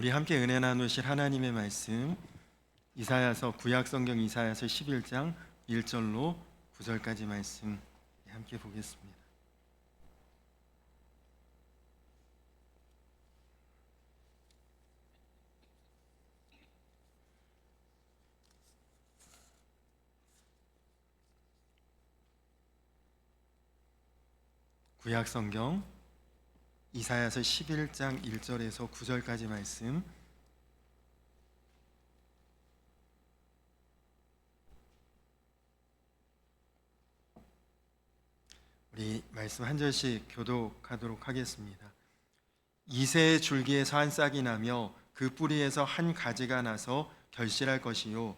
우리 함께 은혜 나누실 하나님의 말씀 이사야서 구약성경 이사야서 11장 1절로 9절까지 말씀 함께 보겠습니다. 구약성경 이사야서 11장 1절에서 9절까지 말씀, 우리 말씀 한 절씩 교독하도록 하겠습니다. 이새의 줄기에서 한 싹이 나며 그 뿌리에서 한 가지가 나서 결실할 것이요,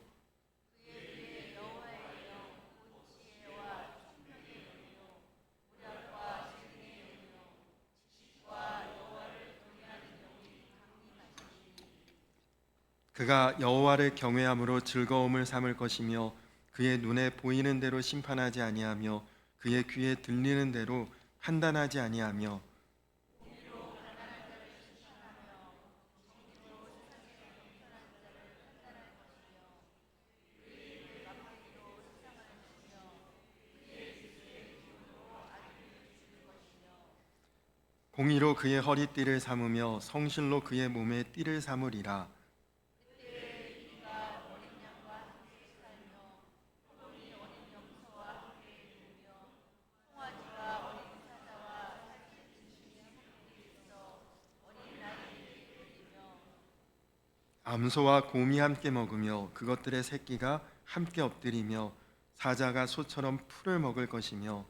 그가 여호와를 경외함으로 즐거움을 삼을 것이며 그의 눈에 보이는 대로 심판하지 아니하며 그의 귀에 들리는 대로 판단하지 아니하며 공의로 그의 허리띠를 삼으며 성실로 그의 몸에 띠를 삼으리라. 암소와 곰이 함께 먹으며 그것들의 새끼가 함께 엎드리며 사자가 소처럼 풀을 먹을 것이며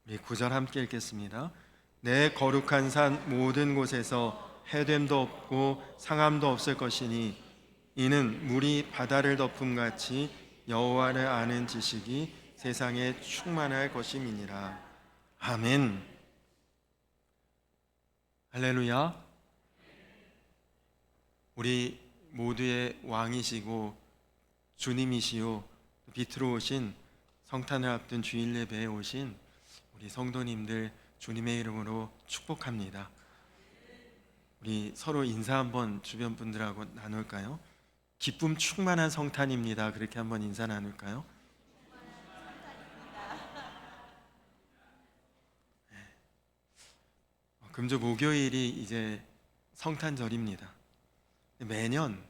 우리 9절 함께 읽겠습니다. 내 거룩한 산 모든 곳에서 해됨도 없고 상함도 없을 것이니 이는 물이 바다를 덮음같이 여호와를 아는 지식이 세상에 충만할 것임이니라. 아멘. 할렐루야. 우리 모두의 왕이시고 주님이시요 빛으로 오신 성탄을 앞둔 주일 예배에 오신 우리 성도님들 주님의 이름으로 축복합니다. 우리 서로 인사 한번 주변 분들하고 나눌까요? 기쁨 충만한 성탄입니다. 그렇게 한번 인사 나눌까요? 금주 목요일이 이제 성탄절입니다. 매년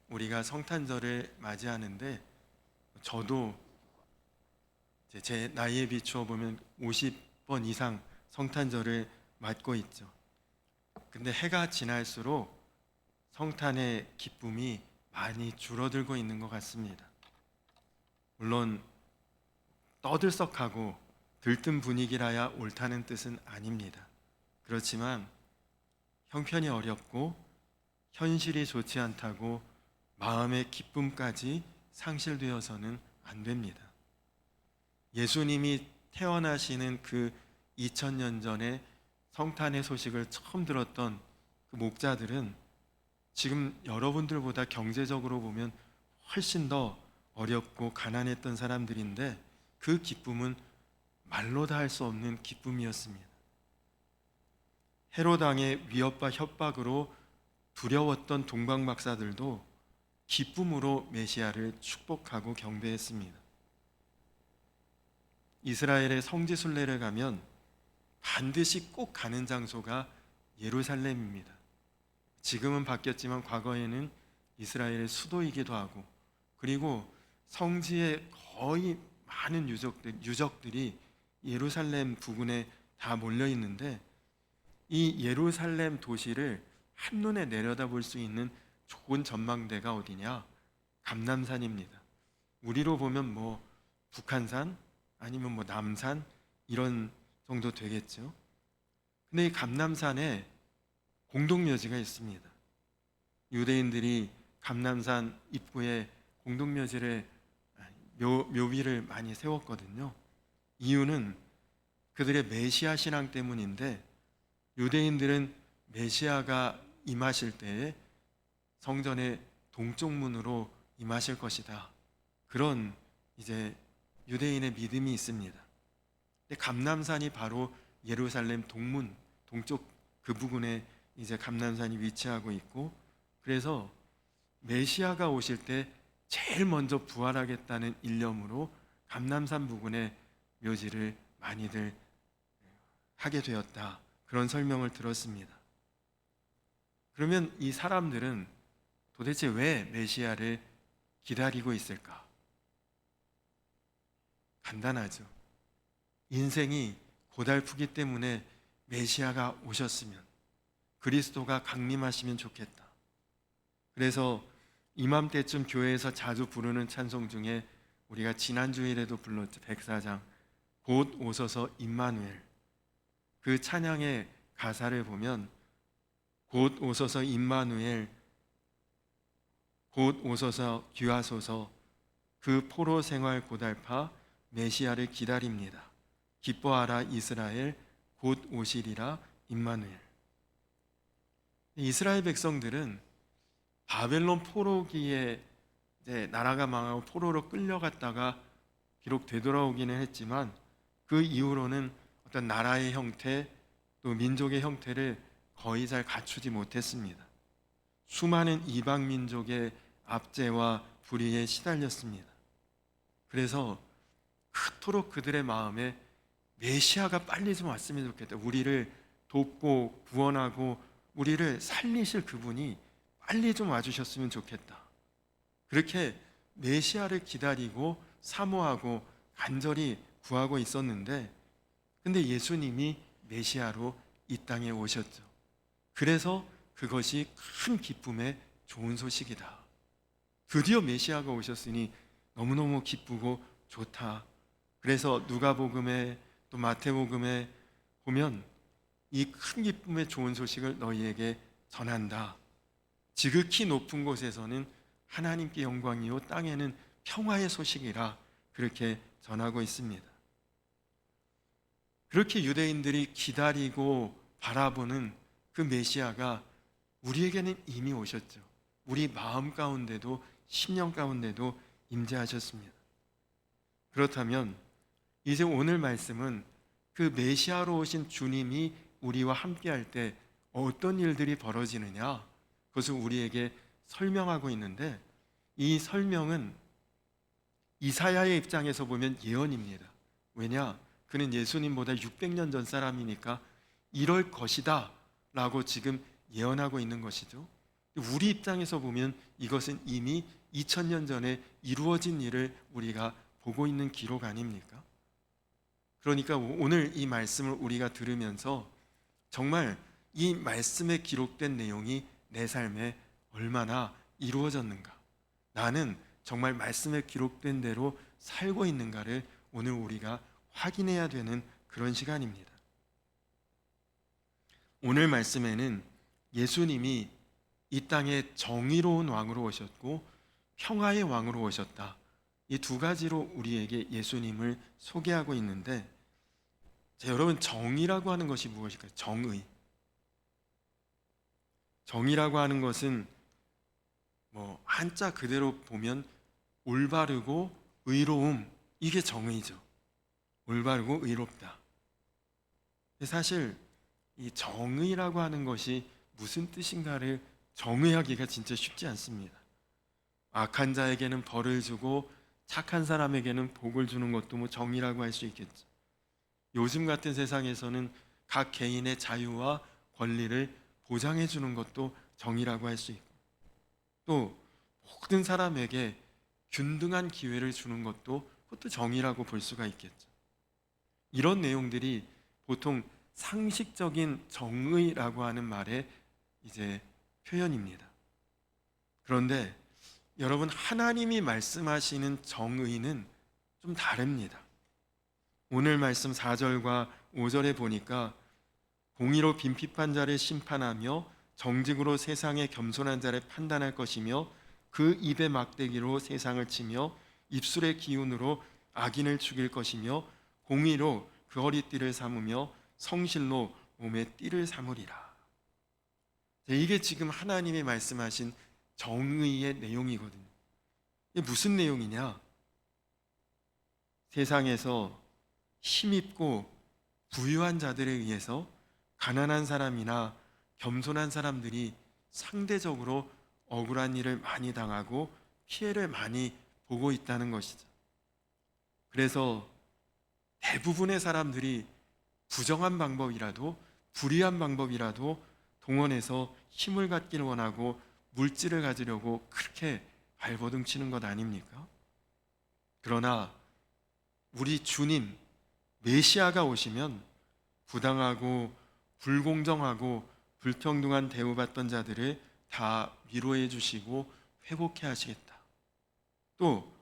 우리가 성탄절을 맞이하는데 저도 제 나이에 비추어 보면 50번 이상 성탄절을 맞고 있죠. 근데 해가 지날수록 성탄의 기쁨이 많이 줄어들고 있는 것 같습니다. 물론 떠들썩하고 들뜬 분위기라야 옳다는 뜻은 아닙니다. 그렇지만 형편이 어렵고 현실이 좋지 않다고 마음의 기쁨까지 상실되어서는 안 됩니다. 예수님이 태어나시는 그 2000년 전에 성탄의 소식을 처음 들었던 그 목자들은 지금 여러분들보다 경제적으로 보면 훨씬 더 어렵고 가난했던 사람들인데 그 기쁨은 말로 다 할 수 없는 기쁨이었습니다. 헤롯 왕의 위협과 협박으로 두려웠던 동방 박사들도 기쁨으로 메시아를 축복하고 경배했습니다. 이스라엘의 성지 순례를 가면 반드시 꼭 가는 장소가 예루살렘입니다. 지금은 바뀌었지만 과거에는 이스라엘의 수도이기도 하고, 그리고 성지의 거의 많은 유적들이 예루살렘 부근에 다 몰려 있는데 이 예루살렘 도시를 한눈에 내려다볼 수 있는 좋은 전망대가 어디냐? 감람산입니다. 우리로 보면 뭐 북한산 아니면 뭐 남산 이런 정도 되겠죠. 근데 이 감람산에 공동묘지가 있습니다. 유대인들이 감람산 입구에 공동묘지를 묘비를 많이 세웠거든요. 이유는 그들의 메시아 신앙 때문인데, 유대인들은 메시아가 임하실 때에 성전의 동쪽 문으로 임하실 것이다. 그런 이제 유대인의 믿음이 있습니다. 근데 감람산이 바로 예루살렘 동문 동쪽 그 부근에 이제 감람산이 위치하고 있고, 그래서 메시아가 오실 때 제일 먼저 부활하겠다는 일념으로 감람산 부근에 묘지를 많이들 하게 되었다, 그런 설명을 들었습니다. 그러면 이 사람들은 도대체 왜 메시아를 기다리고 있을까? 간단하죠. 인생이 고달프기 때문에 메시아가 오셨으면, 그리스도가 강림하시면 좋겠다. 그래서 이맘때쯤 교회에서 자주 부르는 찬송 중에 우리가 지난주일에도 불렀죠. 104장 곧 오소서 임마누엘. 그 찬양의 가사를 보면 곧 오소서 임마누엘, 곧 오소서 귀하소서, 그 포로 생활 고달파 메시아를 기다립니다. 기뻐하라 이스라엘, 곧 오시리라 임마누엘. 이스라엘 백성들은 바벨론 포로기에 이제 나라가 망하고 포로로 끌려갔다가 비록 되돌아오기는 했지만 그 이후로는 어떤 나라의 형태 또 민족의 형태를 거의 잘 갖추지 못했습니다. 수많은 이방 민족의 압제와 불의에 시달렸습니다. 그래서 그토록 그들의 마음에 메시아가 빨리 좀 왔으면 좋겠다. 우리를 돕고 구원하고 우리를 살리실 그분이 빨리 좀 와주셨으면 좋겠다. 그렇게 메시아를 기다리고 사모하고 간절히 구하고 있었는데, 근데 예수님이 메시아로 이 땅에 오셨죠. 그래서 그것이 큰 기쁨의 좋은 소식이다. 드디어 메시아가 오셨으니 너무너무 기쁘고 좋다. 그래서 누가복음에 또 마태복음에 보면 이 큰 기쁨의 좋은 소식을 너희에게 전한다. 지극히 높은 곳에서는 하나님께 영광이요 땅에는 평화의 소식이라 그렇게 전하고 있습니다. 그렇게 유대인들이 기다리고 바라보는 그 메시아가 우리에게는 이미 오셨죠. 우리 마음 가운데도 심령 가운데도 임재하셨습니다. 그렇다면 이제 오늘 말씀은 그 메시아로 오신 주님이 우리와 함께할 때 어떤 일들이 벌어지느냐, 그것을 우리에게 설명하고 있는데, 이 설명은 이사야의 입장에서 보면 예언입니다. 왜냐? 그는 예수님보다 600년 전 사람이니까 이럴 것이다 라고 지금 예언하고 있는 것이죠. 우리 입장에서 보면 이것은 이미 2000년 전에 이루어진 일을 우리가 보고 있는 기록 아닙니까? 그러니까 오늘 이 말씀을 우리가 들으면서 정말 이 말씀에 기록된 내용이 내 삶에 얼마나 이루어졌는가, 나는 정말 말씀에 기록된 대로 살고 있는가를 오늘 우리가 확인해야 되는 그런 시간입니다. 오늘 말씀에는 예수님이 이 땅에 정의로운 왕으로 오셨고 평화의 왕으로 오셨다, 이 두 가지로 우리에게 예수님을 소개하고 있는데, 자, 여러분, 정의라고 하는 것이 무엇일까요? 정의. 정의라고 하는 것은 한자 그대로 보면 올바르고 의로움, 이게 정의죠. 올바르고 의롭다. 사실 이 정의라고 하는 것이 무슨 뜻인가를 정의하기가 진짜 쉽지 않습니다. 악한 자에게는 벌을 주고 착한 사람에게는 복을 주는 것도 정의라고 할 수 있겠죠. 요즘 같은 세상에서는 각 개인의 자유와 권리를 보장해 주는 것도 정의라고 할 수 있고, 또 모든 사람에게 균등한 기회를 주는 것도 그것도 정의라고 볼 수가 있겠죠. 이런 내용들이 보통 상식적인 정의라고 하는 말의 이제 표현입니다. 그런데 여러분, 하나님이 말씀하시는 정의는 좀 다릅니다. 오늘 말씀 4절과 5절에 보니까 공의로 빈핍한 자를 심판하며 정직으로 세상의 겸손한 자를 판단할 것이며 그 입의 막대기로 세상을 치며 입술의 기운으로 악인을 죽일 것이며 공의로 그 허리띠를 삼으며 성실로 몸에 띠를 삼으리라. 이게 지금 하나님이 말씀하신 정의의 내용이거든요. 이게 무슨 내용이냐? 세상에서 힘있고 부유한 자들에 의해서 가난한 사람이나 겸손한 사람들이 상대적으로 억울한 일을 많이 당하고 피해를 많이 보고 있다는 것이죠. 그래서 대부분의 사람들이 부정한 방법이라도, 불의한 방법이라도 동원해서 힘을 갖기를 원하고 물질을 가지려고 그렇게 발버둥 치는 것 아닙니까? 그러나 우리 주님 메시아가 오시면 부당하고 불공정하고 불평등한 대우받던 자들을 다 위로해 주시고 회복해 하시겠다. 또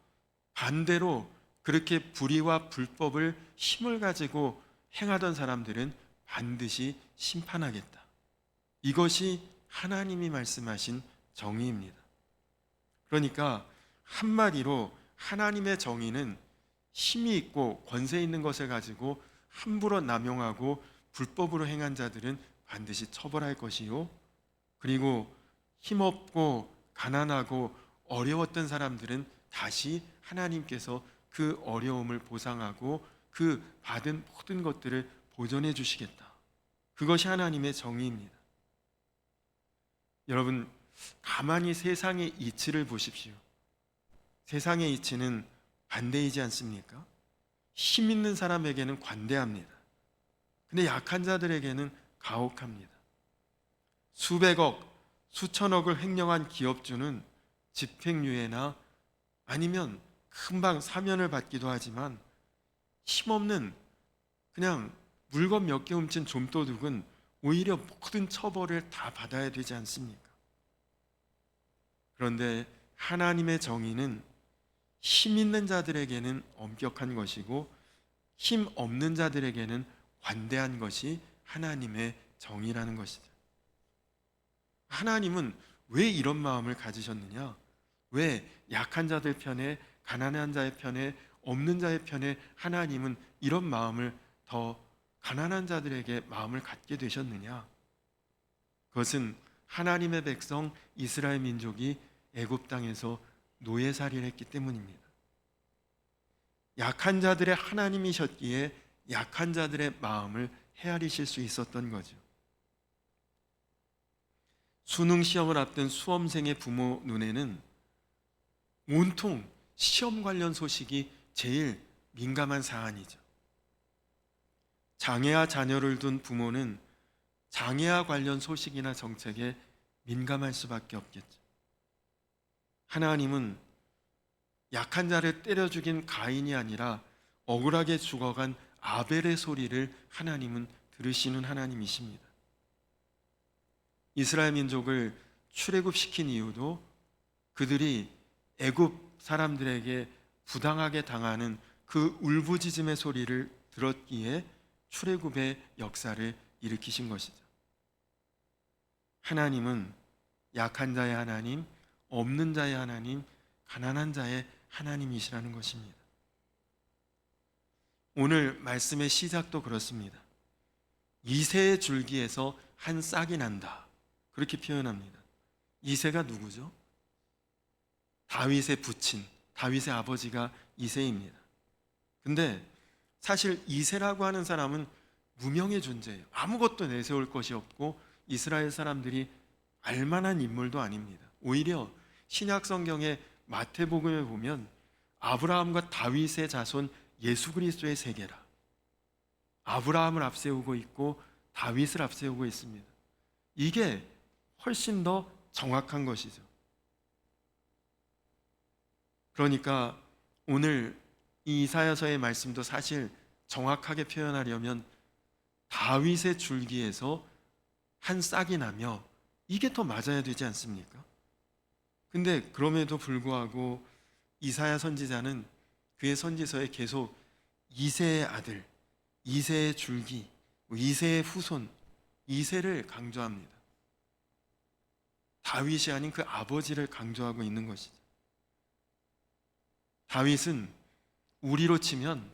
반대로 그렇게 불의와 불법을 힘을 가지고 행하던 사람들은 반드시 심판하겠다. 이것이 하나님이 말씀하신 정의입니다. 그러니까 한마디로 하나님의 정의는 힘이 있고 권세 있는 것을 가지고 함부로 남용하고 불법으로 행한 자들은 반드시 처벌할 것이요, 그리고 힘없고 가난하고 어려웠던 사람들은 다시 하나님께서 그 어려움을 보상하고 그 받은 모든 것들을 보존해 주시겠다. 그것이 하나님의 정의입니다. 여러분, 가만히 세상의 이치를 보십시오. 세상의 이치는 반대이지 않습니까? 힘 있는 사람에게는 관대합니다. 근데 약한 자들에게는 가혹합니다. 수백억, 수천억을 횡령한 기업주는 집행유예나 아니면 금방 사면을 받기도 하지만 힘없는 그냥 물건 몇 개 훔친 좀도둑은 오히려 모든 처벌을 다 받아야 되지 않습니까? 그런데 하나님의 정의는 힘 있는 자들에게는 엄격한 것이고 힘 없는 자들에게는 관대한 것이 하나님의 정의라는 것이죠. 하나님은 왜 이런 마음을 가지셨느냐? 왜 약한 자들 편에, 가난한 자의 편에, 없는 자의 편에 하나님은 이런 마음을 더 가난한 자들에게 마음을 갖게 되셨느냐? 그것은 하나님의 백성 이스라엘 민족이 애굽 땅에서 노예살이를 했기 때문입니다. 약한 자들의 하나님이셨기에 약한 자들의 마음을 헤아리실 수 있었던 거죠. 수능 시험을 앞둔 수험생의 부모 눈에는 온통 시험 관련 소식이 제일 민감한 사안이죠. 장애아 자녀를 둔 부모는 장애아 관련 소식이나 정책에 민감할 수밖에 없겠죠. 하나님은 약한 자를 때려 죽인 가인이 아니라 억울하게 죽어간 아벨의 소리를 하나님은 들으시는 하나님이십니다. 이스라엘 민족을 출애굽시킨 이유도 그들이 애굽 사람들에게 부당하게 당하는 그 울부짖음의 소리를 들었기에 출애굽의 역사를 일으키신 것이죠. 하나님은 약한 자의 하나님, 없는 자의 하나님, 가난한 자의 하나님이시라는 것입니다. 오늘 말씀의 시작도 그렇습니다. 이새의 줄기에서 한 싹이 난다, 그렇게 표현합니다. 이새가 누구죠? 다윗의 부친, 다윗의 아버지가 이새입니다. 근데 사실 이새라고 하는 사람은 무명의 존재예요. 아무것도 내세울 것이 없고 이스라엘 사람들이 알만한 인물도 아닙니다. 오히려 신약 성경의 마태복음에 보면 아브라함과 다윗의 자손 예수 그리스도의 세계라, 아브라함을 앞세우고 있고 다윗을 앞세우고 있습니다. 이게 훨씬 더 정확한 것이죠. 그러니까 오늘 이 이사야서의 말씀도 사실 정확하게 표현하려면 다윗의 줄기에서 한 싹이 나며, 이게 더 맞아야 되지 않습니까? 근데 그럼에도 불구하고 이사야 선지자는 그의 선지서에 계속 이새의 아들, 이새의 줄기, 이새의 후손, 이새를 강조합니다. 다윗이 아닌 그 아버지를 강조하고 있는 것이죠. 다윗은 우리로 치면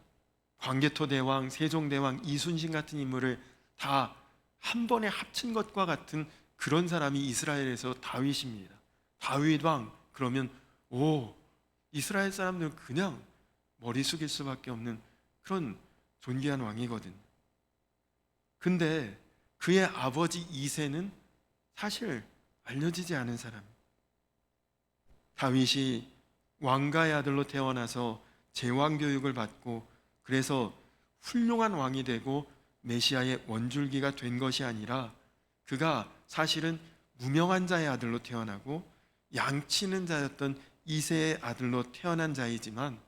광개토 대왕, 세종대왕, 이순신 같은 인물을 다 한 번에 합친 것과 같은 그런 사람이 이스라엘에서 다윗입니다. 다윗 왕 그러면 이스라엘 사람들은 그냥 머리 숙일 수밖에 없는 그런 존귀한 왕이거든요. 근데 그의 아버지 이새는 사실 알려지지 않은 사람이에요. 다윗이 왕가의 아들로 태어나서 제왕 교육을 받고 그래서 훌륭한 왕이 되고 메시아의 원줄기가 된 것이 아니라 그가 사실은 무명한 자의 아들로 태어나고 양치는 자였던 이새의 아들로 태어난 자이지만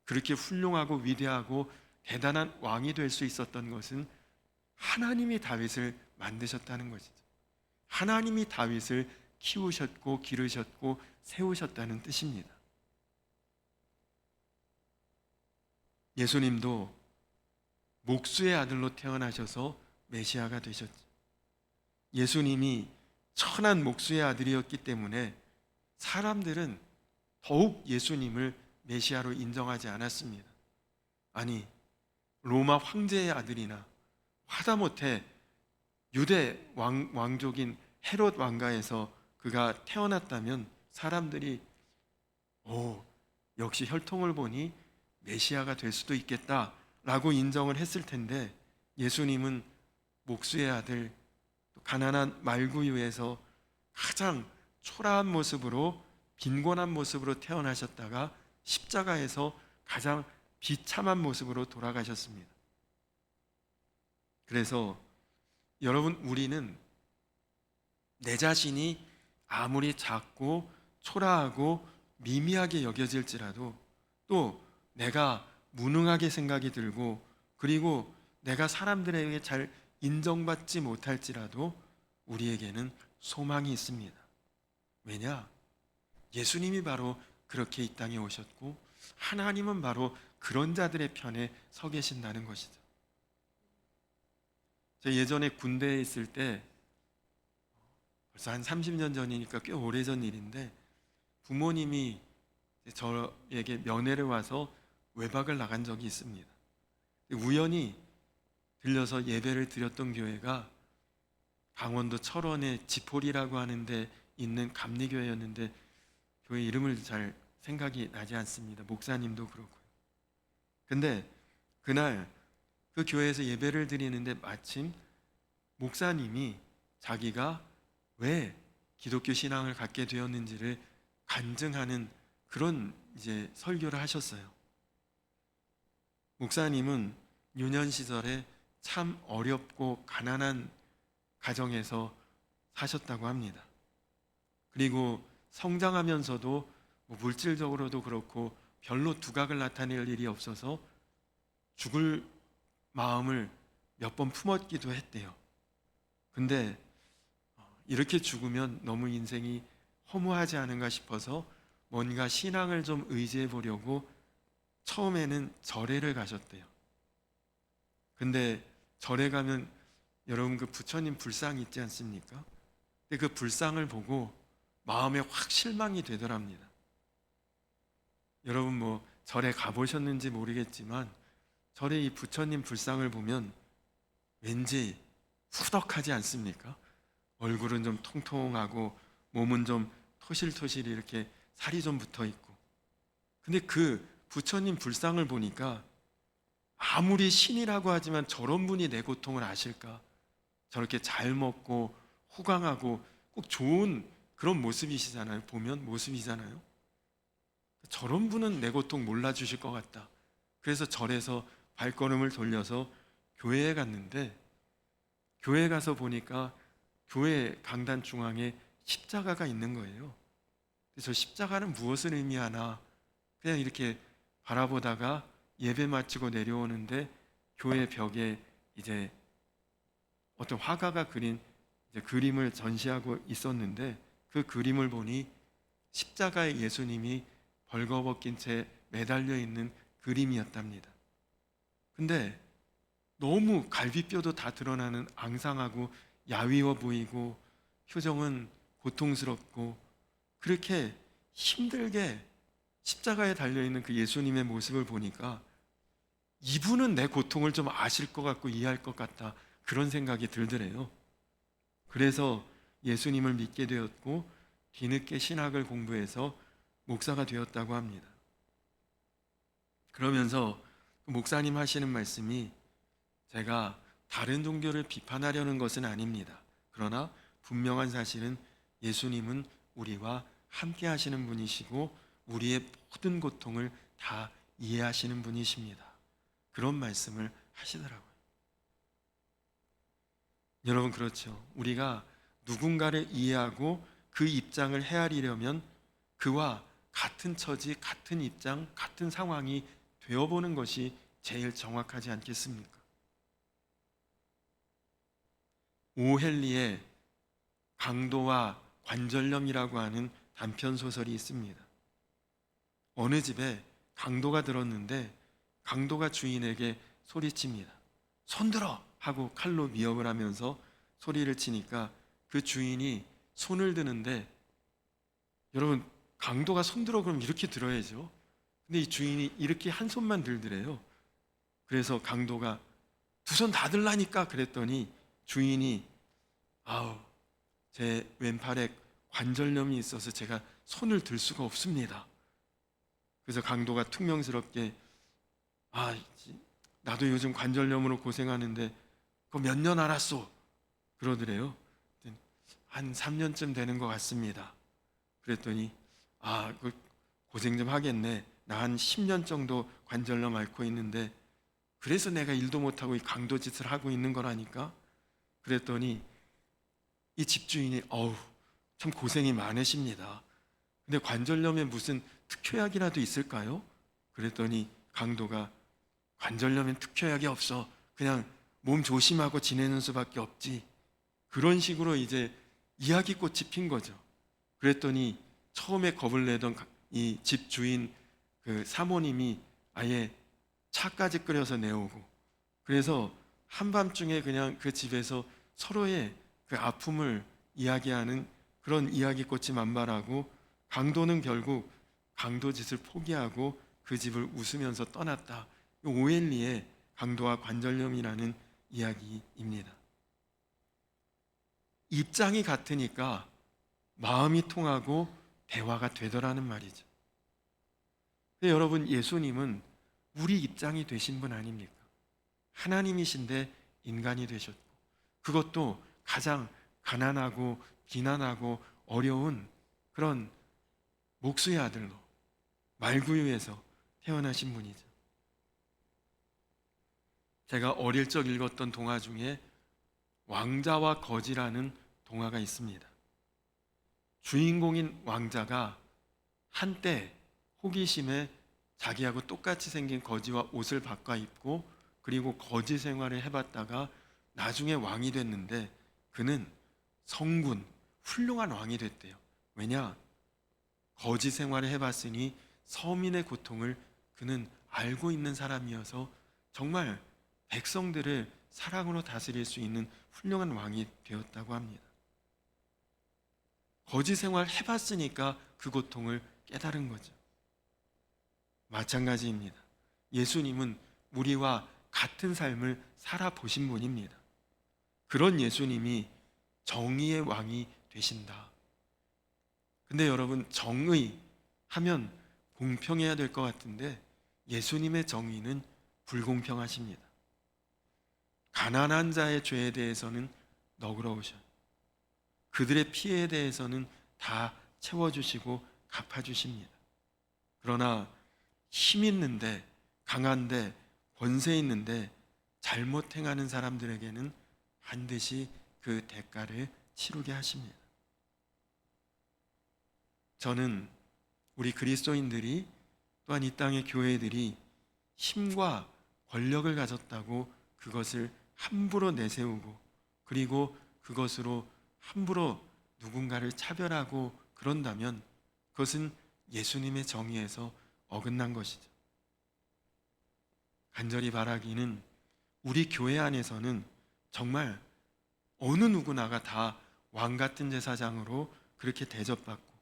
그렇게 훌륭하고 위대하고 대단한 왕이 될 수 있었던 것은 하나님이 다윗을 만드셨다는 것이죠. 하나님이 다윗을 키우셨고 기르셨고 세우셨다는 뜻입니다. 예수님도 목수의 아들로 태어나셔서 메시아가 되셨죠. 예수님이 천한 목수의 아들이었기 때문에 사람들은 더욱 예수님을 메시아로 인정하지 않았습니다. 아니, 로마 황제의 아들이나 하다못해 유대 왕족인 헤롯 왕가에서 그가 태어났다면 사람들이 역시 혈통을 보니 메시아가 될 수도 있겠다라고 인정을 했을 텐데 예수님은 목수의 아들, 가난한 말구유에서 가장 초라한 모습으로 빈곤한 모습으로 태어나셨다가 십자가에서 가장 비참한 모습으로 돌아가셨습니다. 그래서 여러분, 우리는 내 자신이 아무리 작고 초라하고 미미하게 여겨질지라도 또 내가 무능하게 생각이 들고 그리고 내가 사람들에게 잘 인정받지 못할지라도 우리에게는 소망이 있습니다. 왜냐? 예수님이 바로 그렇게 이 땅에 오셨고 하나님은 바로 그런 자들의 편에 서 계신다는 것이죠. 제가 예전에 군대에 있을 때 벌써 한 30년 전이니까 꽤 오래전 일인데 부모님이 저에게 면회를 와서 외박을 나간 적이 있습니다. 우연히 들려서 예배를 드렸던 교회가 강원도 철원의 지포리라고 하는 데 있는 감리교회였는데 교회 이름을 잘 생각이 나지 않습니다. 목사님도 그렇고요. 근데 그날 그 교회에서 예배를 드리는데 마침 목사님이 자기가 왜 기독교 신앙을 갖게 되었는지를 간증하는 그런 이제 설교를 하셨어요. 목사님은 유년 시절에 참 어렵고 가난한 가정에서 사셨다고 합니다. 그리고 성장하면서도 물질적으로도 그렇고 별로 두각을 나타낼 일이 없어서 죽을 마음을 몇 번 품었기도 했대요. 근데 이렇게 죽으면 너무 인생이 허무하지 않은가 싶어서 뭔가 신앙을 좀 의지해 보려고 처음에는 절에를 가셨대요. 근데 절에 가면 여러분 그 부처님 불상 있지 않습니까? 근데 그 불상을 보고 마음에 확 실망이 되더랍니다. 여러분 절에 가보셨는지 모르겠지만 절에 이 부처님 불상을 보면 왠지 후덕하지 않습니까? 얼굴은 좀 통통하고 몸은 좀 토실토실 이렇게 살이 좀 붙어 있고. 근데 그 부처님 불상을 보니까 아무리 신이라고 하지만 저런 분이 내 고통을 아실까? 저렇게 잘 먹고 호강하고 꼭 좋은 그런 모습이시잖아요. 보면 모습이잖아요. 저런 분은 내 고통 몰라주실 것 같다. 그래서 절에서 발걸음을 돌려서 교회에 갔는데 교회에 가서 보니까 교회 강단 중앙에 십자가가 있는 거예요. 저 십자가는 무엇을 의미하나 그냥 이렇게 바라보다가 예배 마치고 내려오는데 교회 벽에 이제 어떤 화가가 그린 이제 그림을 전시하고 있었는데 그 그림을 보니 십자가에 예수님이 벌거벗긴 채 매달려 있는 그림이었답니다. 근데 너무 갈비뼈도 다 드러나는 앙상하고 야위어 보이고 표정은 고통스럽고 그렇게 힘들게 십자가에 달려있는 그 예수님의 모습을 보니까 이분은 내 고통을 좀 아실 것 같고 이해할 것 같다, 그런 생각이 들더래요. 그래서 예수님을 믿게 되었고 뒤늦게 신학을 공부해서 목사가 되었다고 합니다. 그러면서 그 목사님 하시는 말씀이, 제가 다른 종교를 비판하려는 것은 아닙니다. 그러나 분명한 사실은 예수님은 우리와 함께 하시는 분이시고 우리의 모든 고통을 다 이해하시는 분이십니다. 그런 말씀을 하시더라고요. 여러분, 그렇죠. 우리가 누군가를 이해하고 그 입장을 헤아리려면 그와 같은 처지, 같은 입장, 같은 상황이 되어보는 것이 제일 정확하지 않겠습니까? 오헬리의 강도와 관절염이라고 하는 단편 소설이 있습니다. 어느 집에 강도가 들었는데 강도가 주인에게 소리칩니다. 손들어! 하고 칼로 미역을 하면서 소리를 치니까 그 주인이 손을 드는데, 여러분, 강도가 손들어 그럼 이렇게 들어야죠. 근데 이 주인이 이렇게 한 손만 들더래요. 그래서 강도가 두 손 다 들라니까 그랬더니 주인이, 아우, 제 왼팔에 관절염이 있어서 제가 손을 들 수가 없습니다. 그래서 강도가 퉁명스럽게, 아, 나도 요즘 관절염으로 고생하는데 그거 몇 년 알았소? 그러더래요. 한 3년쯤 되는 것 같습니다. 그랬더니, 그 고생 좀 하겠네. 나 한 10년 정도 관절염 앓고 있는데 그래서 내가 일도 못하고 이 강도 짓을 하고 있는 거라니까. 그랬더니 이 집주인이, 참 고생이 많으십니다. 근데 관절염에 무슨 특효약이라도 있을까요? 그랬더니 강도가, 관절염엔 특효약이 없어. 그냥 몸 조심하고 지내는 수밖에 없지. 그런 식으로 이제 이야기꽃이 핀 거죠. 그랬더니 처음에 겁을 내던 이 집주인 그 사모님이 아예 차까지 끓여서 내오고, 그래서 한밤중에 그냥 그 집에서 서로의 그 아픔을 이야기하는 그런 이야기꽃이 만발하고, 강도는 결국 강도 짓을 포기하고 그 집을 웃으면서 떠났다. 오엘리의 강도와 관절염이라는 이야기입니다. 입장이 같으니까 마음이 통하고 대화가 되더라는 말이죠. 근데 여러분, 예수님은 우리 입장이 되신 분 아닙니까? 하나님이신데 인간이 되셨고, 그것도 가장 가난하고 비난하고 어려운 그런 목수의 아들로 말구유에서 태어나신 분이죠. 제가 어릴 적 읽었던 동화 중에 왕자와 거지라는 동화가 있습니다. 주인공인 왕자가 한때 호기심에 자기하고 똑같이 생긴 거지와 옷을 바꿔 입고 그리고 거지 생활을 해봤다가 나중에 왕이 됐는데, 그는 성군, 훌륭한 왕이 됐대요. 왜냐? 거지 생활을 해봤으니 서민의 고통을 그는 알고 있는 사람이어서 정말 백성들을 사랑으로 다스릴 수 있는 훌륭한 왕이 되었다고 합니다. 거지 생활 해봤으니까 그 고통을 깨달은 거죠. 마찬가지입니다. 예수님은 우리와 같은 삶을 살아보신 분입니다. 그런 예수님이 정의의 왕이 되신다. 근데 여러분, 정의 하면 공평해야 될 것 같은데 예수님의 정의는 불공평하십니다. 가난한 자의 죄에 대해서는 너그러우셔요. 그들의 피해에 대해서는 다 채워주시고 갚아주십니다. 그러나 힘 있는데, 강한데, 권세 있는데 잘못 행하는 사람들에게는 반드시 그 대가를 치르게 하십니다. 저는 우리 그리스도인들이, 또한 이 땅의 교회들이 힘과 권력을 가졌다고 그것을 함부로 내세우고, 그리고 그것으로 함부로 누군가를 차별하고 그런다면 그것은 예수님의 정의에서 어긋난 것이죠. 간절히 바라기는 우리 교회 안에서는 정말 어느 누구나가 다 왕 같은 제사장으로 그렇게 대접받고,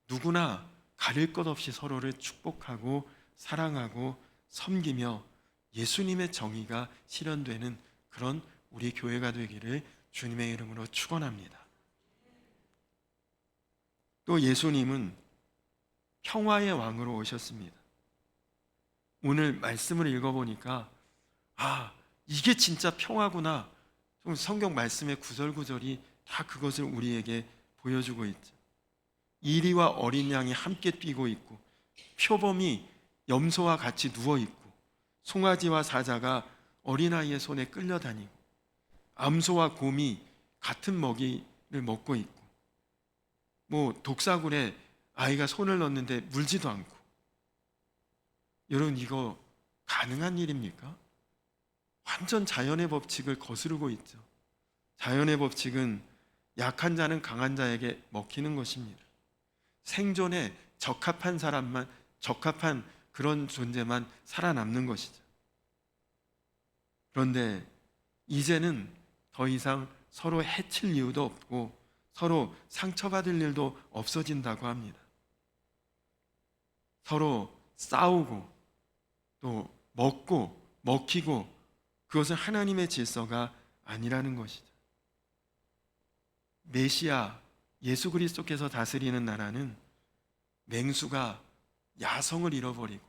누구나 가릴 것 없이 서로를 축복하고 사랑하고 섬기며 예수님의 정의가 실현되는 그런 우리 교회가 되기를 주님의 이름으로 축원합니다. 또 예수님은 평화의 왕으로 오셨습니다. 오늘 말씀을 읽어보니까 이게 진짜 평화구나. 좀 성경 말씀의 구절구절이 다 그것을 우리에게 보여주고 있죠. 이리와 어린 양이 함께 뛰고 있고, 표범이 염소와 같이 누워 있고, 송아지와 사자가 어린아이의 손에 끌려다니고, 암소와 곰이 같은 먹이를 먹고 있고, 독사굴에 아이가 손을 넣는데 물지도 않고. 여러분, 이거 가능한 일입니까? 완전 자연의 법칙을 거스르고 있죠. 자연의 법칙은 약한 자는 강한 자에게 먹히는 것입니다. 생존에 적합한 사람만, 적합한 그런 존재만 살아남는 것이죠. 그런데 이제는 더 이상 서로 해칠 이유도 없고 서로 상처받을 일도 없어진다고 합니다. 서로 싸우고 또 먹고 먹히고, 그것은 하나님의 질서가 아니라는 것이죠. 메시아 예수 그리스도께서 다스리는 나라는 맹수가 야성을 잃어버리고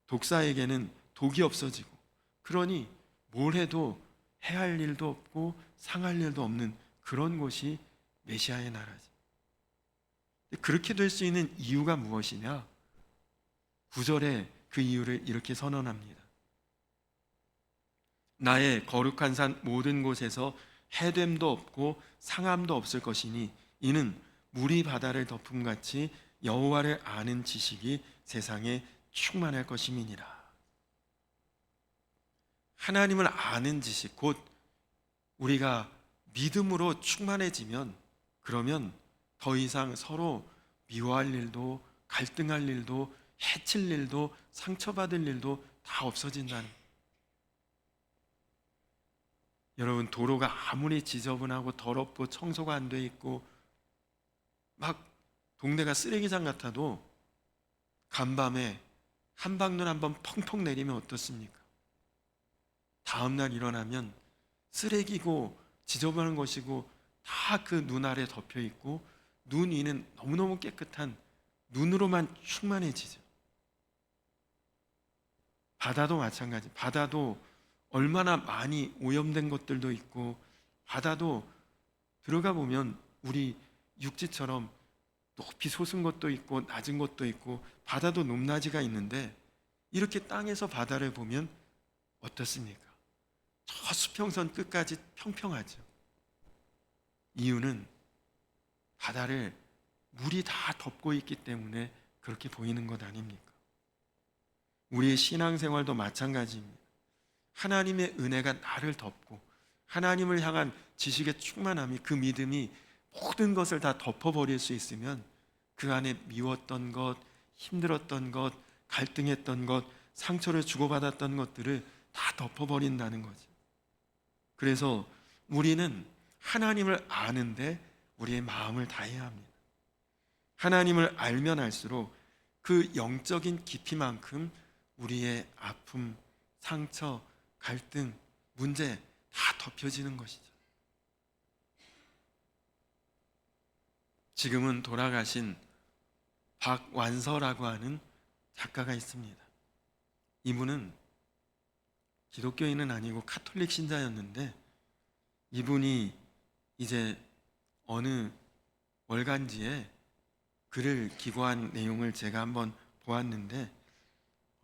독사에게는 독이 없어지고, 그러니 뭘 해도 해할 일도 없고 상할 일도 없는 그런 곳이 메시아의 나라죠. 그렇게 될 수 있는 이유가 무엇이냐? 9절에 그 이유를 이렇게 선언합니다. 나의 거룩한 산 모든 곳에서 해됨도 없고 상함도 없을 것이니 이는 물이 바다를 덮음같이 여호와를 아는 지식이 세상에 충만할 것임이니라. 하나님을 아는 지식, 곧 우리가 믿음으로 충만해지면, 그러면 더 이상 서로 미워할 일도 갈등할 일도 해칠 일도 상처받을 일도 다 없어진다는. 여러분, 도로가 아무리 지저분하고 더럽고 청소가 안 돼 있고 막 동네가 쓰레기장 같아도 간밤에 한방눈 한번 펑펑 내리면 어떻습니까? 다음날 일어나면 쓰레기고 지저분한 것이고 다 그 눈 아래 덮여 있고, 눈 위는 너무너무 깨끗한 눈으로만 충만해지죠. 바다도 마찬가지. 바다도 얼마나 많이 오염된 것들도 있고, 바다도 들어가 보면 우리 육지처럼 높이 솟은 것도 있고 낮은 것도 있고, 바다도 높낮이가 있는데, 이렇게 땅에서 바다를 보면 어떻습니까? 저 수평선 끝까지 평평하죠. 이유는 바다를 물이 다 덮고 있기 때문에 그렇게 보이는 것 아닙니까? 우리의 신앙생활도 마찬가지입니다. 하나님의 은혜가 나를 덮고 하나님을 향한 지식의 충만함이, 그 믿음이 모든 것을 다 덮어버릴 수 있으면 그 안에 미웠던 것, 힘들었던 것, 갈등했던 것, 상처를 주고받았던 것들을 다 덮어버린다는 거죠. 그래서 우리는 하나님을 아는데 우리의 마음을 다해야 합니다. 하나님을 알면 알수록 그 영적인 깊이만큼 우리의 아픔, 상처, 갈등, 문제 다 덮여지는 것이죠. 지금은 돌아가신 박완서라고 하는 작가가 있습니다. 이분은 기독교인은 아니고 카톨릭 신자였는데, 이분이 이제 어느 월간지에 글을 기고한 내용을 제가 한번 보았는데,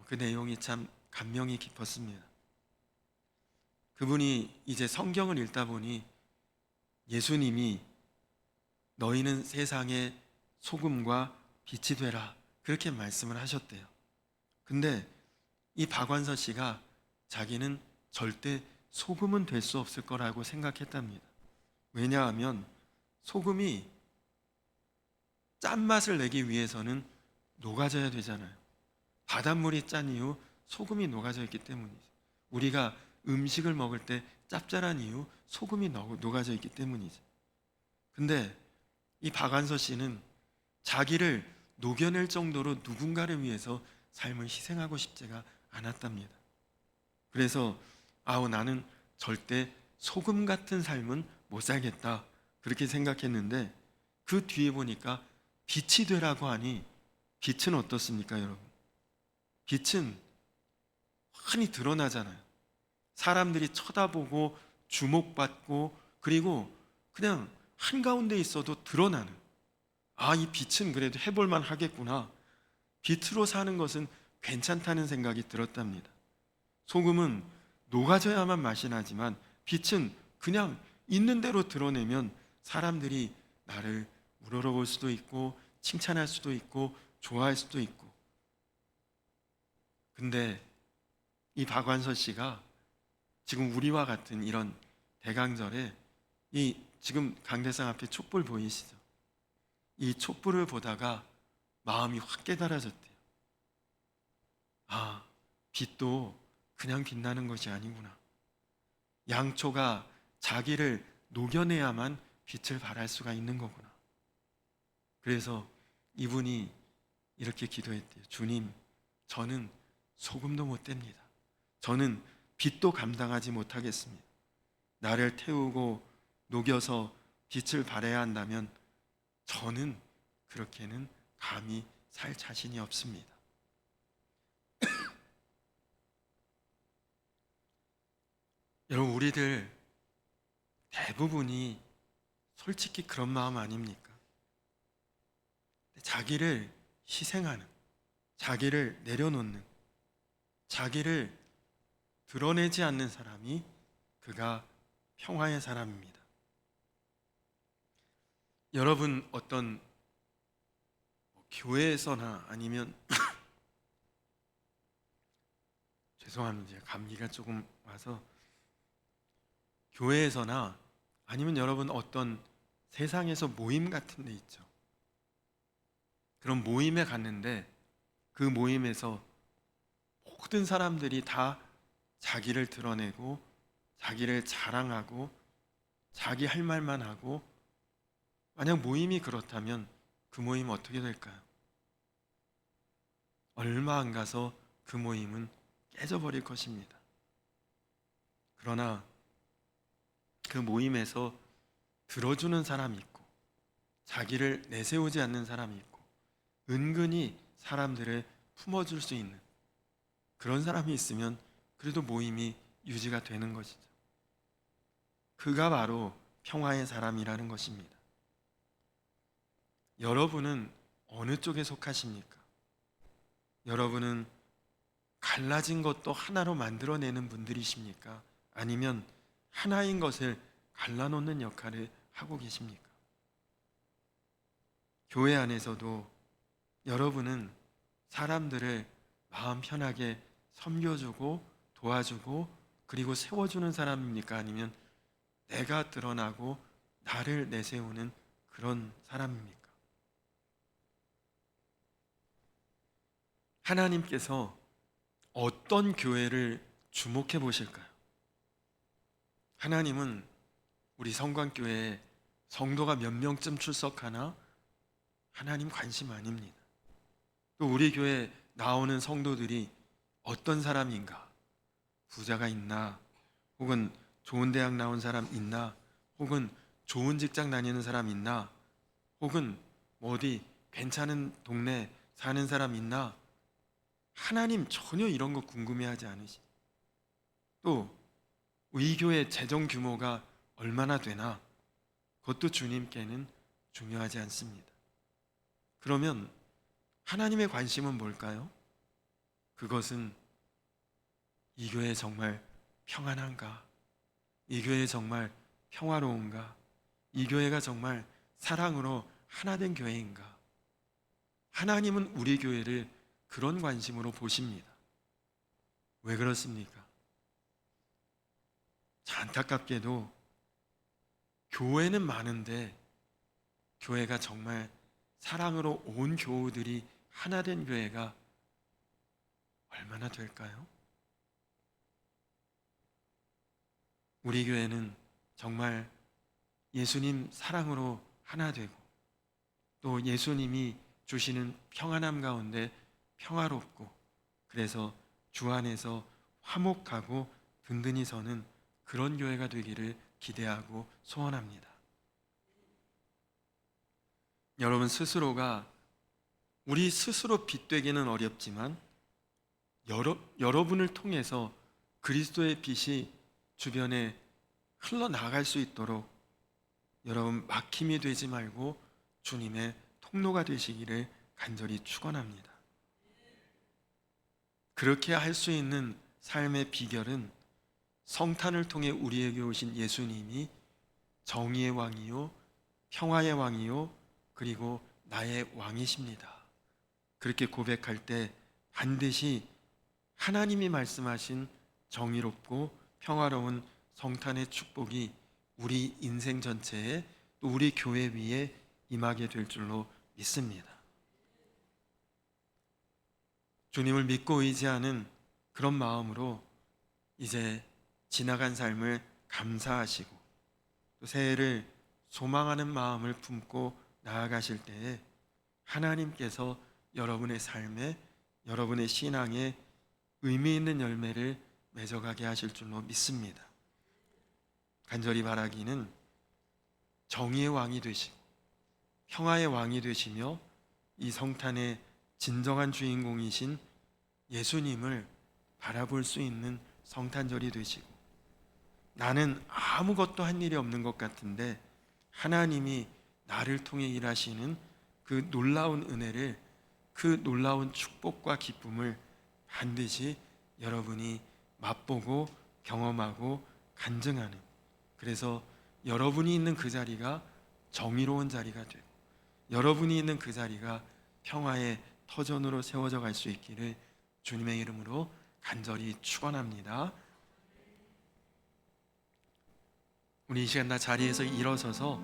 그 내용이 참 감명이 깊었습니다. 그분이 이제 성경을 읽다 보니 예수님이 너희는 세상의 소금과 빛이 되라, 그렇게 말씀을 하셨대요. 근데 이 박완서 씨가 자기는 절대 소금은 될 수 없을 거라고 생각했답니다. 왜냐하면 소금이 짠맛을 내기 위해서는 녹아져야 되잖아요. 바닷물이 짠 이유 소금이 녹아져 있기 때문이죠. 우리가 음식을 먹을 때 짭짤한 이유 소금이 녹아져 있기 때문이죠. 근데 이 박완서 씨는 자기를 녹여낼 정도로 누군가를 위해서 삶을 희생하고 싶지가 않았답니다. 그래서 나는 절대 소금 같은 삶은 못 살겠다, 그렇게 생각했는데, 그 뒤에 보니까 빛이 되라고 하니, 빛은 어떻습니까, 여러분? 빛은 환히 드러나잖아요. 사람들이 쳐다보고 주목받고, 그리고 그냥 한가운데 있어도 드러나는, 아, 이 빛은 그래도 해볼만 하겠구나, 빛으로 사는 것은 괜찮다는 생각이 들었답니다. 소금은 녹아져야만 맛이 나지만 빛은 그냥 있는 대로 드러내면 사람들이 나를 우러러볼 수도 있고 칭찬할 수도 있고 좋아할 수도 있고. 근데 이 박완서 씨가 지금 우리와 같은 이런 대강절에, 이 지금 강대상 앞에 촛불 보이시죠? 이 촛불을 보다가 마음이 확 깨달아졌대요. 아, 빛도 그냥 빛나는 것이 아니구나. 양초가 자기를 녹여내야만 빛을 발할 수가 있는 거구나. 그래서 이분이 이렇게 기도했대요. 주님, 저는 소금도 못 됩니다. 저는 빛도 감당하지 못하겠습니다. 나를 태우고 녹여서 빛을 발해야 한다면 저는 그렇게는 감히 살 자신이 없습니다. 여러분, 우리들 대부분이 솔직히 그런 마음 아닙니까? 자기를 희생하는, 자기를 내려놓는, 자기를 드러내지 않는 사람이 그가 평화의 사람입니다. 여러분, 어떤 교회에서나 아니면 죄송합니다. 감기가 조금 와서, 교회에서나 아니면 여러분 어떤 세상에서 모임 같은 데 있죠. 그런 모임에 갔는데 그 모임에서 모든 사람들이 다 자기를 드러내고 자기를 자랑하고 자기 할 말만 하고, 만약 모임이 그렇다면 그 모임 어떻게 될까요? 얼마 안 가서 그 모임은 깨져버릴 것입니다. 그러나 그 모임에서 들어주는 사람이 있고 자기를 내세우지 않는 사람이 있고 은근히 사람들을 품어줄 수 있는 그런 사람이 있으면 그래도 모임이 유지가 되는 것이죠. 그가 바로 평화의 사람이라는 것입니다. 여러분은 어느 쪽에 속하십니까? 여러분은 갈라진 것도 하나로 만들어내는 분들이십니까? 아니면 하나인 것을 갈라놓는 역할을 하고 계십니까? 교회 안에서도 여러분은 사람들을 마음 편하게 섬겨주고 도와주고 그리고 세워주는 사람입니까? 아니면 내가 드러나고 나를 내세우는 그런 사람입니까? 하나님께서 어떤 교회를 주목해 보실까요? 하나님은 우리 성광교회에 성도가 몇 명쯤 출석하나? 하나님 관심 아닙니다. 또 우리 교회 나오는 성도들이 어떤 사람인가? 부자가 있나? 혹은 좋은 대학 나온 사람 있나? 혹은 좋은 직장 다니는 사람 있나? 혹은 어디 괜찮은 동네 사는 사람 있나? 하나님 전혀 이런 거 궁금해하지 않으시. 또 우리 교회 재정 규모가 얼마나 되나? 그것도 주님께는 중요하지 않습니다. 그러면 하나님의 관심은 뭘까요? 그것은 이 교회 정말 평안한가? 이 교회 정말 평화로운가? 이 교회가 정말 사랑으로 하나 된 교회인가? 하나님은 우리 교회를 그런 관심으로 보십니다. 왜 그렇습니까? 안타깝게도 교회는 많은데 교회가 정말 사랑으로 온 교우들이 하나 된 교회가 얼마나 될까요? 우리 교회는 정말 예수님 사랑으로 하나 되고 또 예수님이 주시는 평안함 가운데 평화롭고, 그래서 주 안에서 화목하고 든든히 서는 그런 교회가 되기를 기대하고 소원합니다. 여러분 스스로가, 우리 스스로 빛되기는 어렵지만 여러분을 통해서 그리스도의 빛이 주변에 흘러나갈 수 있도록 여러분 막힘이 되지 말고 주님의 통로가 되시기를 간절히 축원합니다. 그렇게 할 수 있는 삶의 비결은 성탄을 통해 우리에게 오신 예수님이 정의의 왕이요 평화의 왕이요 그리고 나의 왕이십니다. 그렇게 고백할 때 반드시 하나님이 말씀하신 정의롭고 평화로운 성탄의 축복이 우리 인생 전체에 또 우리 교회 위에 임하게 될 줄로 믿습니다. 주님을 믿고 의지하는 그런 마음으로 이제 지나간 삶을 감사하시고 또 새해를 소망하는 마음을 품고 나아가실 때에 하나님께서 여러분의 삶에 여러분의 신앙에 의미 있는 열매를 맺어가게 하실 줄로 믿습니다. 간절히 바라기는 정의의 왕이 되시고 평화의 왕이 되시며 이 성탄의 진정한 주인공이신 예수님을 바라볼 수 있는 성탄절이 되시고 나는 아무것도 한 일이 없는 것 같은데 하나님이 나를 통해 일하시는 그 놀라운 은혜를 그 놀라운 축복과 기쁨을 반드시 여러분이 맛보고 경험하고 간증하는 그래서 여러분이 있는 그 자리가 정의로운 자리가 되고 여러분이 있는 그 자리가 평화의 터전으로 세워져 갈 수 있기를 주님의 이름으로 간절히 축원합니다. 우리 이 시간 다 자리에서 일어서서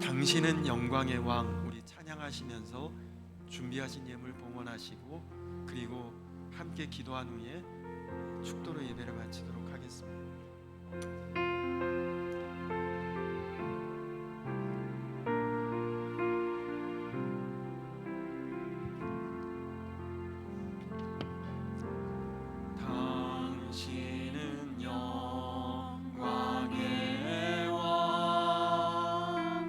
당신은 영광의 왕 우리 찬양하시면서 준비하신 예물 봉헌하시고 그리고 함께 기도한 후에 축도로 예배를 마치도록 하겠습니다. 당신은 영광의 왕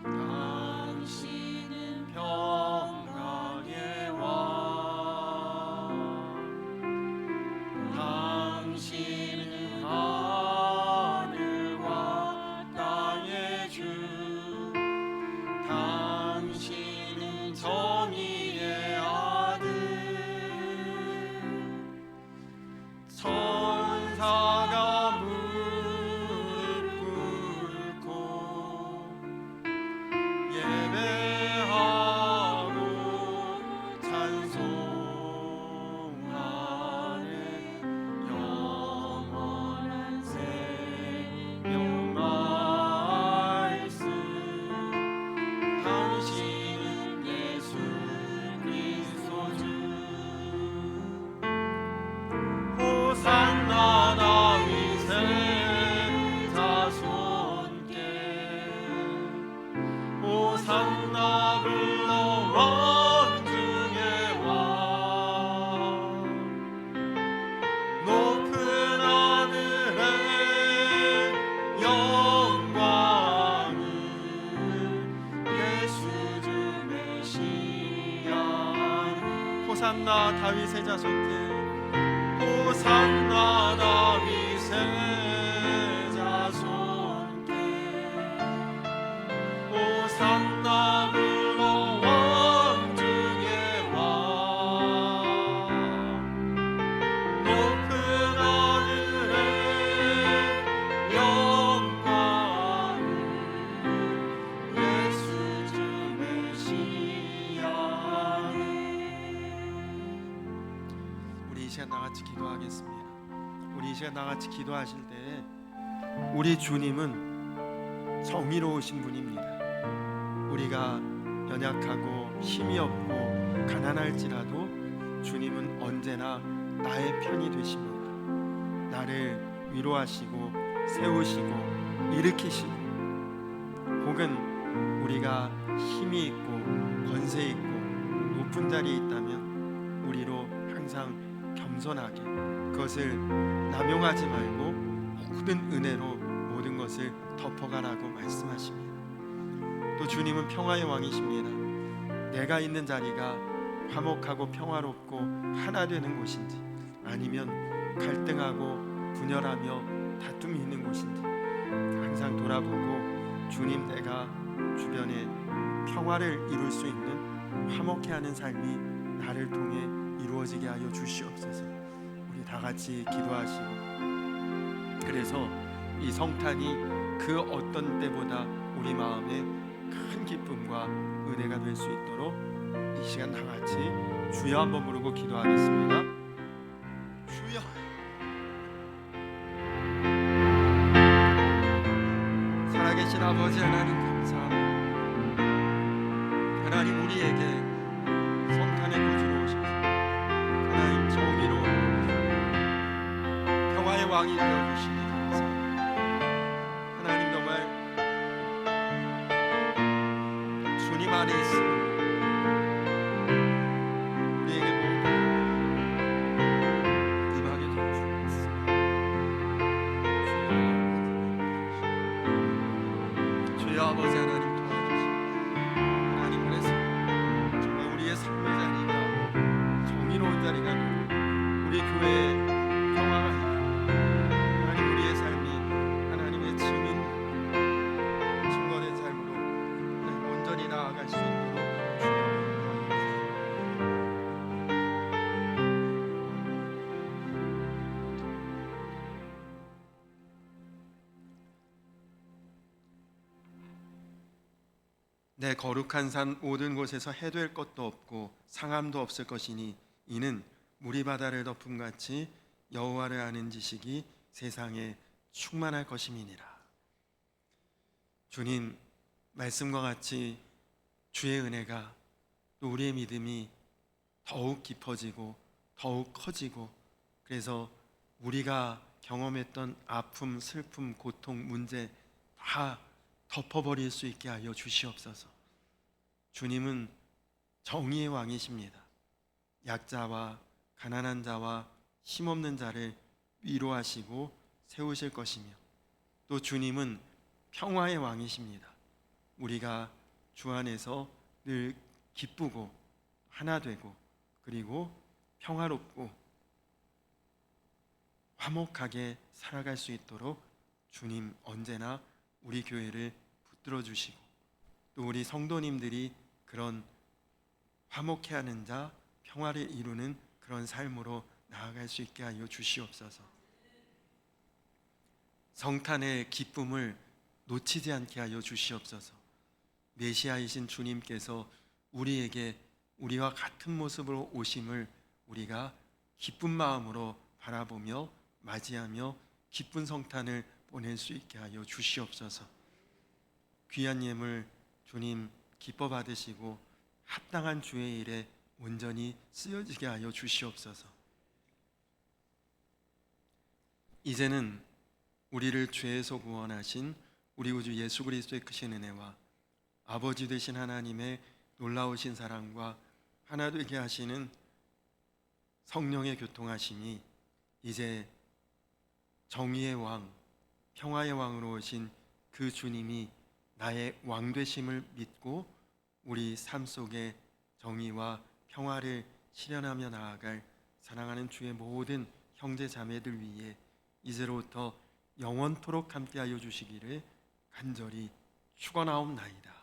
당신은 평강의 왕 당신은 하늘과 땅의 주 당신은 정의의 아들 천사가 무릎 꿇고 예배하고 찬송하는 영원한 생명 말씀 당신은 예수 그리스도 주 호산나 다윗의 자손께 호산나 불러 왕중의 왕 높은 하늘의 영광은 예수 주 메시아 호산나 다윗의 자손께 호산나 다윗의 자손께 호산나 불러 왕중의 왕 높은 하늘의 영광은 예수 주 메시아는 우리 이 시간 나같이 기도하겠습니다. 우리 이 시간 나같이 기도하실 때 우리 주님은 정의로우신 분입니다. 우리가 연약하고 힘이 없고 가난할지라도 주님은 언제나 나의 편이 되십니다. 나를 위로하시고 세우시고 일으키시고 혹은 우리가 힘이 있고 권세 있고 높은 자리에 있다면 우리로 항상 겸손하게 그것을 남용하지 말고 모든 은혜로 모든 것을 덮어가라고 말씀하십니다. 또 주님은 평화의 왕이십니다. 내가 있는 자리가 화목하고 평화롭고 하나 되는 곳인지, 아니면 갈등하고 분열하며 다툼이 있는 곳인지 항상 돌아보고, 주님, 내가 주변에 평화를 이룰 수 있는 화목해 하는 삶이 나를 통해 이루어지게 하여 주시옵소서. 우리 다 같이 기도하시고, 그래서 이 성탄이 그 어떤 때보다 우리 마음에 큰 기쁨과 은혜가 될 수 있도록 이 시간 다 같이 주여 한번 부르고 기도하겠습니다. 주여. 살아계신 아버지 하나님, 감사합니다. 하나님, 우리에게 성탄의 구주로 오셔서 하나님 정의로 평화의 왕이 되어주시니 감사합니다. 하나님, 정말 주님 안에 있습니다. 우리에게 모두 임하게 되어 주옵소서. 주여 아버지 하나님, 도와주시고 하나님, 그래서 정말 우리의 삶의 자리가 정의로운 자리가 되고 우리 교회의 평화가 있고 하나님, 우리의 삶이 하나님의 증거된 삶으로 온전히 나아갈 수 있도록 주여 내 거룩한 산 모든 곳에서 해될 것도 없고 상함도 없을 것이니 이는 물이 바다를 덮음같이 여호와를 아는 지식이 세상에 충만할 것임이니라. 주님, 말씀과 같이 주의 은혜가 또 우리의 믿음이 더욱 깊어지고 더욱 커지고, 그래서 우리가 경험했던 아픔, 슬픔, 고통, 문제 다 덮어버릴 수 있게 하여 주시옵소서. 주님은 정의의 왕이십니다. 약자와 가난한 자와 힘없는 자를 위로하시고 세우실 것이며, 또 주님은 평화의 왕이십니다. 우리가 주 안에서 늘 기쁘고 하나 되고, 그리고 평화롭고 화목하게 살아갈 수 있도록 주님 언제나 우리 교회를 붙들어 주시고, 또 우리 성도님들이 그런 화목해하는 자, 평화를 이루는 그런 삶으로 나아갈 수 있게 하여 주시옵소서. 성탄의 기쁨을 놓치지 않게 하여 주시옵소서. 메시아이신 주님께서 우리에게 우리와 같은 모습으로 오심을 우리가 기쁜 마음으로 바라보며 맞이하며 기쁜 성탄을 보낼 수 있게 하여 주시옵소서. 귀한 예물 주님 기뻐 받으시고 합당한 주의 일에 온전히 쓰여지게 하여 주시옵소서. 이제는 우리를 죄에서 구원하신 우리 구주 예수 그리스도의 크신 은혜와 아버지 되신 하나님의 놀라우신 사랑과 하나 되게 하시는 성령의 교통하심이 이제 정의의 왕, 평화의 왕으로 오신 그 주님이 나의 왕 되심을 믿고 우리 삶 속에 정의와 평화를 실현하며 나아갈 사랑하는 주의 모든 형제 자매들 위해 이제로부터 영원토록 함께하여 주시기를 간절히 축원하옵나이다.